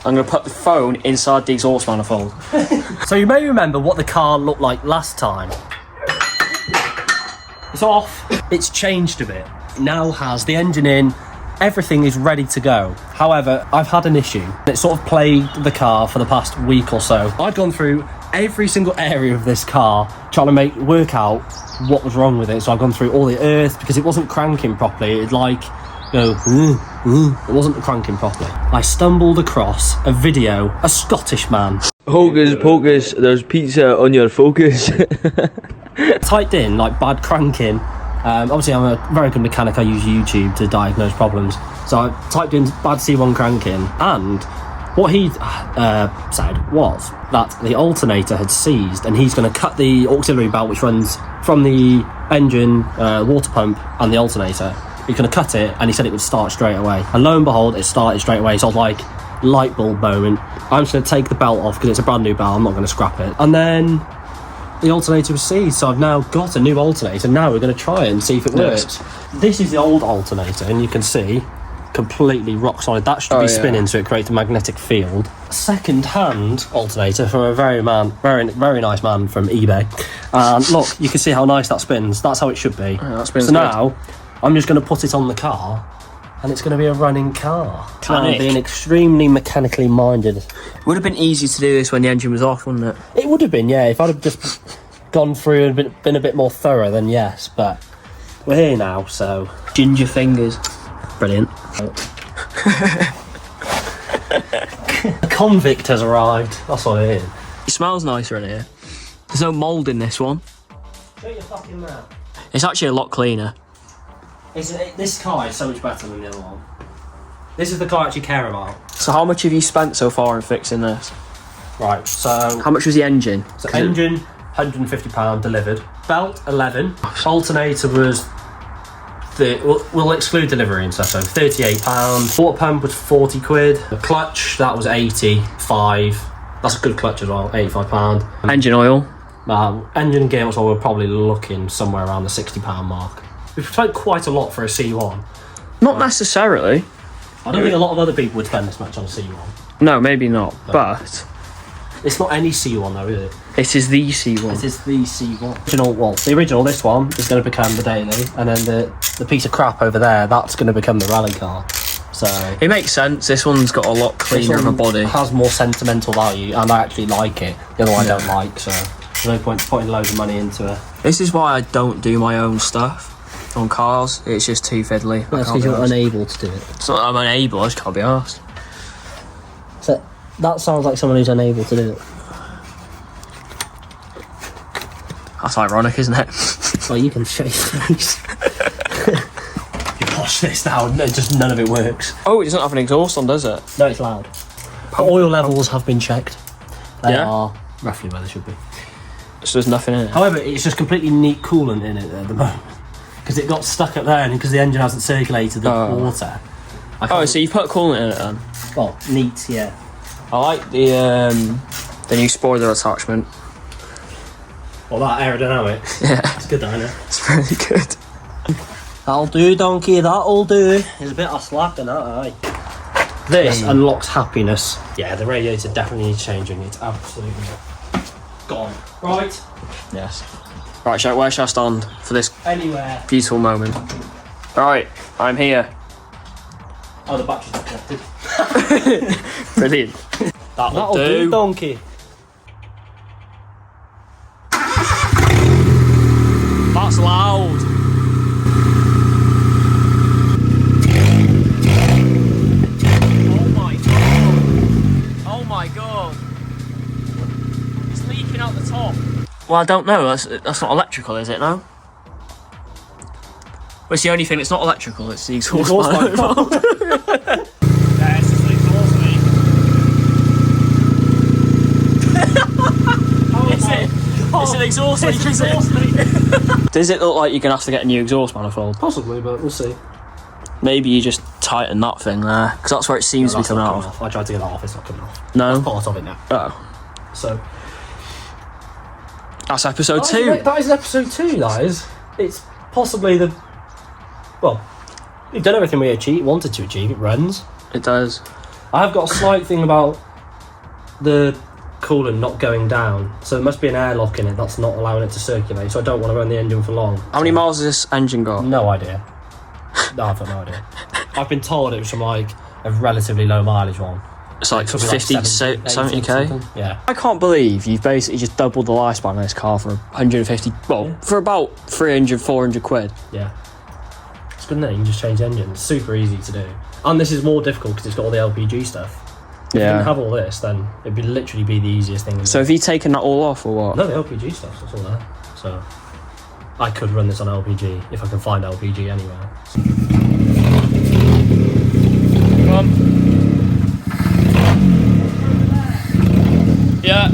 I'm going to put the phone inside the exhaust manifold. So you may remember what the car looked like last time. It's off. It's changed a bit. It now has the engine in. Everything is ready to go. However, I've had an issue. It sort of plagued the car for the past week or so. I've gone through every single area of this car trying to work out what was wrong with it. So I've gone through all the earth because it wasn't cranking properly. It it wasn't cranking properly. I stumbled across a video, a Scottish man. Hocus pocus, there's pizza on your focus. Typed in like bad cranking. Obviously I'm a very good mechanic. I use YouTube to diagnose problems. So I typed in bad C1 cranking, and what he said was that the alternator had seized, and he's going to cut the auxiliary belt which runs from the engine, water pump and the alternator. He's going to cut it, and he said it would start straight away. And lo and behold, it started straight away. So I was like, light bulb moment. I'm just going to take the belt off because it's a brand new belt. I'm not going to scrap it. And then the alternator was seized, so I've now got a new alternator. Now we're going to try it and see if it works. This is the old alternator, and you can see completely rock solid. That should be spinning, so it creates a magnetic field. Second-hand alternator from a very nice man from eBay. And look, you can see how nice that spins. That's how it should be. That spins so good. Now I'm just going to put it on the car, and it's going to be a running car. I'm being extremely mechanically minded. Would have been easy to do this when the engine was off, wouldn't it? It would have been, yeah. If I'd have just gone through and been a bit more thorough, then yes. But we're here now, so... Ginger fingers. Brilliant. A convict has arrived. That's what it is. It smells nicer in here. There's no mould in this one. Shut your fucking mouth. It's actually a lot cleaner. This car is so much better than the other one. This is the car I actually care about. So how much have you spent so far in fixing this? Right, so... How much was the engine? So engine, £150 delivered. Belt, 11. Alternator was... We'll exclude delivery and stuff, so £38. Water pump was 40 quid. The clutch, that was 85. That's a good clutch as well, £85. Engine oil? Engine and gearbox oil, we're probably looking somewhere around the £60 mark. We've spent quite a lot for a C1. Not necessarily. I don't think a lot of other people would spend this much on a C1. No, maybe not, but... It's not any C1 though, is it? It is the C1. It is the C1. The original, this one, is going to become the daily, and then the piece of crap over there, that's going to become the rally car. So it makes sense. This one's got a lot cleaner of a body. Has more sentimental value, and I actually like it. The other one I don't like, so there's no point putting loads of money into it. This is why I don't do my own stuff on cars. It's just too fiddly. That's because you're unable to do it. It's not that I'm unable, I just can't be arsed. So that sounds like someone who's unable to do it. That's ironic, isn't it? Well, you can show your face. You watch this now, and just none of it works. Oh, it doesn't have an exhaust on, does it? No, it's loud. The oil levels have been checked. They Yeah? are roughly where they should be. So there's nothing in it. However, it's just completely neat coolant in it at the moment. Because it got stuck up there, and because the engine hasn't circulated the water. Oh, so you put coolant in it then? Well, neat, yeah. I like the new spoiler attachment. Well, that aerodynamics. Yeah. It's good, isn't it? It's really good. That'll do, donkey, that'll do. There's a bit of slack in that, aye. This unlocks happiness. Yeah, the radiator definitely needs changing. It's absolutely gone. Right. Yes. Right, where shall I stand for this Anywhere. beautiful moment? Right, I'm here. Oh, the battery's not connected. Brilliant. That'll do. Donkey. That's loud. Oh my god. Oh my god. It's leaking out the top. Well, I don't know. That's not electrical, is it? No. Well, it's the only thing that's not electrical. It's the exhaust manifold. Yeah, it's just an exhaust leak. Is it? It's an exhaust leak, is it? Does it look like you're going to have to get a new exhaust manifold? Possibly, but we'll see. Maybe you just tighten that thing there, because that's where it seems to be coming out of. I tried to get that off, it's not coming off. No? That's part of it now. Oh. So... That's episode 2. That is episode 2, that is. It's possibly the... Well, we've done everything we wanted to achieve. It runs. It does. I've got a slight thing about the coolant not going down, so there must be an airlock in it that's not allowing it to circulate, so I don't want to run the engine for long. How many miles has this engine got? No idea. No, I've got no idea. I've been told it was from like a relatively low mileage one. It's like It could be 50, 70k? something. Yeah. I can't believe you've basically just doubled the lifespan of this car for 150, well, for about 300, 400 quid. Yeah. It's good, isn't it? You can just change engines. It's super easy to do. And this is more difficult because it's got all the LPG stuff. If you didn't have all this, then it'd literally be the easiest thing. So have you taken that all off or what? No, the LPG stuff, that's all there. So I could run this on LPG if I can find LPG anywhere. Come on. Yeah.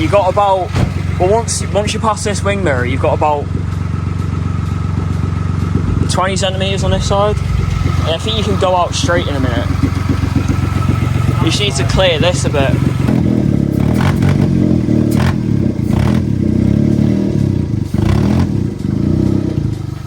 You got about, well, once you pass this wing mirror, you've got about 20 centimetres on this side. And I think you can go out straight in a minute. You just need to clear this a bit.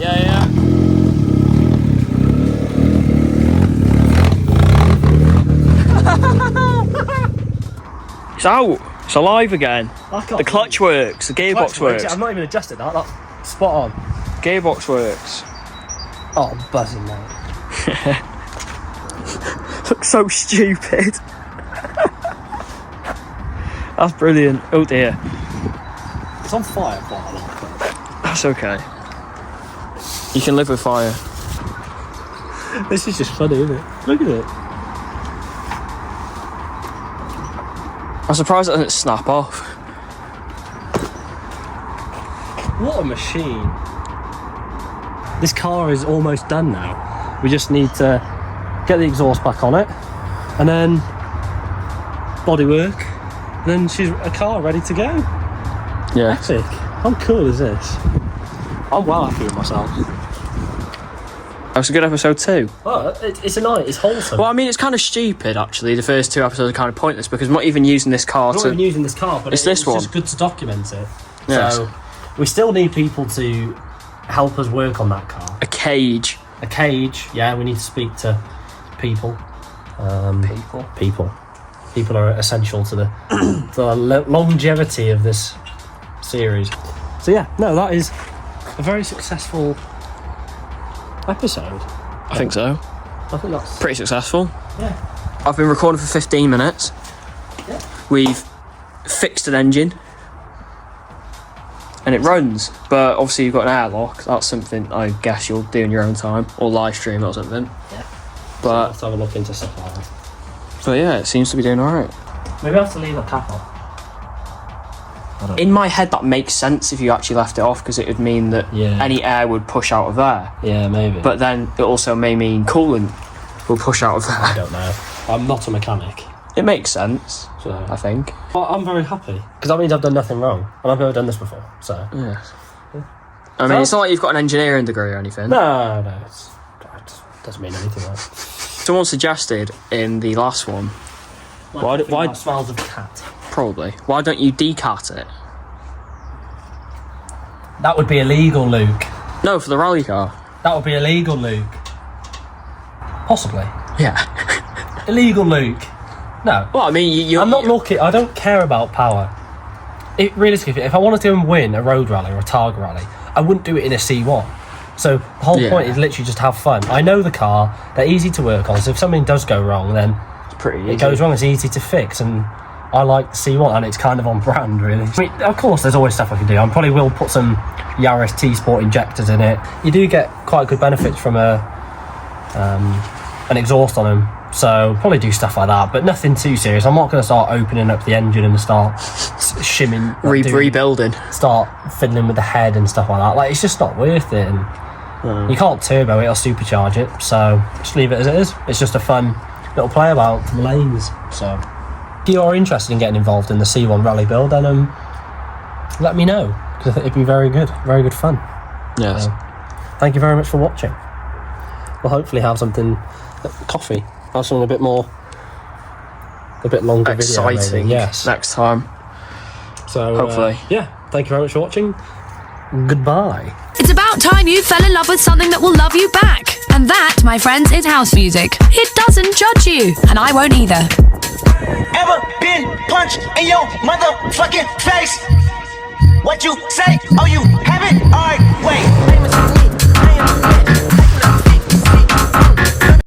Yeah. It's out. It's alive again. The clutch works. The gearbox works. I've not even adjusted that. That's spot on. Gearbox works. Oh, I'm buzzing, mate. Looks so stupid. That's brilliant. Oh dear. It's on fire quite a lot. That's okay. You can live with fire. This is just funny, isn't it? Look at it. I'm surprised it doesn't snap off. What a machine. This car is almost done now. We just need to get the exhaust back on it and then bodywork, and then she's a car ready to go. Yeah. Epic. How cool is this? I'm well happy with myself. That was a good episode too. Well, it's a night. It's wholesome. Well, I mean, it's kind of stupid actually. The first two episodes are kind of pointless because we're not even using this car I'm not even using this car, but it's this one. just good to document it. Yes. So we still need people to help us work on that car. A cage. A cage, yeah, we need to speak to people. People are essential to the longevity of this series. So yeah, no, that is a very successful episode. I think so. I think that's Pretty successful. Yeah. I've been recording for 15 minutes. Yeah. We've fixed an engine. And it runs, but obviously you've got an airlock. That's something I guess you'll do in your own time, or live stream or something. Yeah. But I'll have to have a look into stuff like that. But yeah, it seems to be doing alright. Maybe I have to leave the cap on. In my head, that makes sense if you actually left it off, because it would mean that any air would push out of there. Yeah, maybe. But then it also may mean coolant will push out of there. I don't know. I'm not a mechanic. It makes sense, So I think. Well, I'm very happy because that means I've done nothing wrong, and I've never done this before. So Yes. I mean, it's not like you've got an engineering degree or anything. no, it doesn't mean anything. Like. Someone suggested in the last one, why smells of cat? probably, why don't you decat it? That would be illegal, Luke. No, for the rally car. That would be illegal, Luke. Possibly Yeah. illegal, Luke. No. Well, I mean, I'm not looking. I don't care about power. Realistically, if I wanted to win a road rally or a Targa rally, I wouldn't do it in a C1. So the whole point is literally just have fun. I know the car; they're easy to work on. So if something does go wrong, then It's pretty easy. it goes wrong. It's easy to fix, and I like the C1, and it's kind of on brand, really. I mean, of course, there's always stuff I can do. I probably will put some Yaris T-Sport injectors in it. You do get quite good benefits from an exhaust on them. So probably do stuff like that, but nothing too serious. I'm not going to start opening up the engine and start shimming, rebuilding. Start fiddling with the head and stuff like that. Like, it's just not worth it. And you can't turbo it or supercharge it, so just leave it as it is. It's just a fun little play about for the lanes. So if you are interested in getting involved in the C1 rally build, then let me know, because I think it'd be very good fun. Yes. Thank you very much for watching. We'll hopefully have something, coffee. Have something a bit longer, Exciting. video, yes. Next time. So hopefully. yeah. Thank you very much for watching. goodbye. It's about time you fell in love with something that will love you back. And that, my friends, is house music. It doesn't judge you, and I won't either. Ever been punched in your motherfucking face? What you say? Oh, you haven't? Alright, wait.